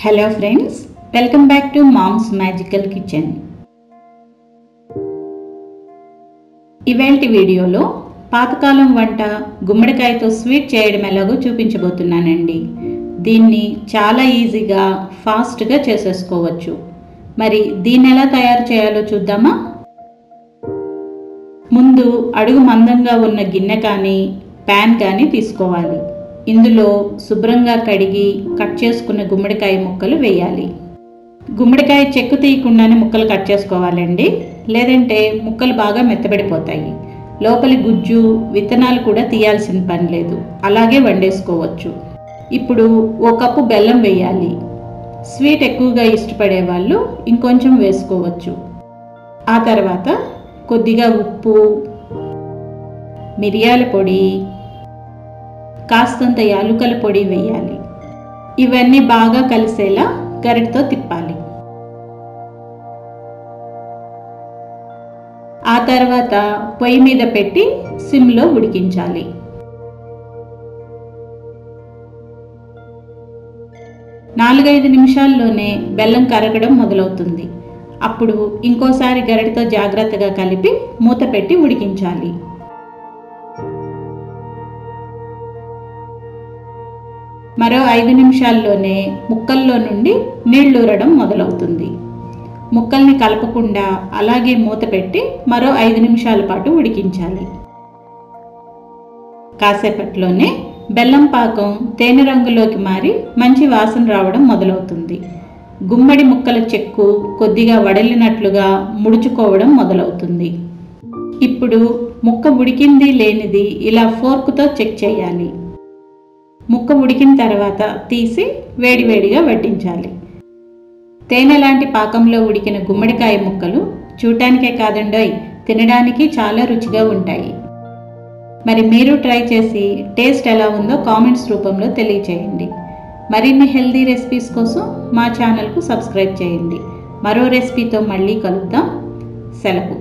Hello friends, welcome back to Mom's Magical Kitchen. ఇవాల్టి వీడియోలో పాతకాలం వంట గుమ్మడికాయతో స్వీట్ చేయడం ఎలాగో చూపించబోతున్నానండి. దీన్ని చాలా ఈజీగా ఫాస్ట్గా చేసేసుకోవచ్చు. మరి దీన్ని ఎలా తయారు చేయాలో చూద్దామా? ముందు అడుగు మందంగా ఉన్న గిన్నె కానీ ప్యాన్ కానీ తీసుకోవాలి. ఇందులో శుభ్రంగా కడిగి కట్ చేసుకున్న గుమ్మడికాయ ముక్కలు వేయాలి. గుమ్మడికాయ చెక్కు తీయకుండానే ముక్కలు కట్ చేసుకోవాలండి, లేదంటే ముక్కలు బాగా మెత్తబడిపోతాయి. లోపలి గుజ్జు విత్తనాలు కూడా తీయాల్సిన పని లేదు, అలాగే వండేసుకోవచ్చు. ఇప్పుడు 1 కప్పు బెల్లం వేయాలి. స్వీట్ ఎక్కువగా ఇష్టపడే వాళ్ళు ఇంకొంచెం వేసుకోవచ్చు. ఆ తర్వాత కొద్దిగా ఉప్పు, మిరియాల పొడి, కాస్తంత యాలుకల పొడి వేయాలి. ఇవన్నీ బాగా కలిసేలా గరిటతో తిప్పాలి. ఆ తర్వాత పొయ్యి మీద పెట్టి సిమ్లో ఉడికించాలి. నాలుగైదు నిమిషాల్లోనే బెల్లం కరగడం మొదలవుతుంది. అప్పుడు ఇంకోసారి గరిటతో జాగ్రత్తగా కలిపి మూత పెట్టి ఉడికించాలి. మరో 5 నిమిషాల్లోనే ముక్కల్లో నుండి నీళ్లూరడం మొదలవుతుంది. ముక్కల్ని కలపకుండా అలాగే మూత పెట్టి మరో 5 నిమిషాల పాటు ఉడికించాలి. కాసేపట్లోనే బెల్లం పాకం తేనె రంగులోకి మారి మంచి వాసన రావడం మొదలవుతుంది. గుమ్మడి ముక్కల చెక్కు కొద్దిగా వడలినట్లుగా ముడుచుకోవడం మొదలవుతుంది. ఇప్పుడు ముక్క ఉడికింది లేనిది ఇలా ఫోర్కుతో చెక్ చేయాలి. ముక్క ఉడికిన తర్వాత తీసి వేడివేడిగా వడ్డించాలి. తేనె లాంటి పాకంలో ఉడికిన గుమ్మడికాయ ముక్కలు చూడటానికే కాదండోయ్, తినడానికి చాలా రుచిగా ఉంటాయి. మరి మీరు ట్రై చేసి టేస్ట్ ఎలా ఉందో కామెంట్స్ రూపంలో తెలియచేయండి. మరిన్ని హెల్దీ రెసిపీస్ కోసం మా ఛానల్కు సబ్స్క్రైబ్ చేయండి. మరో రెసిపీతో మళ్ళీ కలుద్దాం. సెలవు.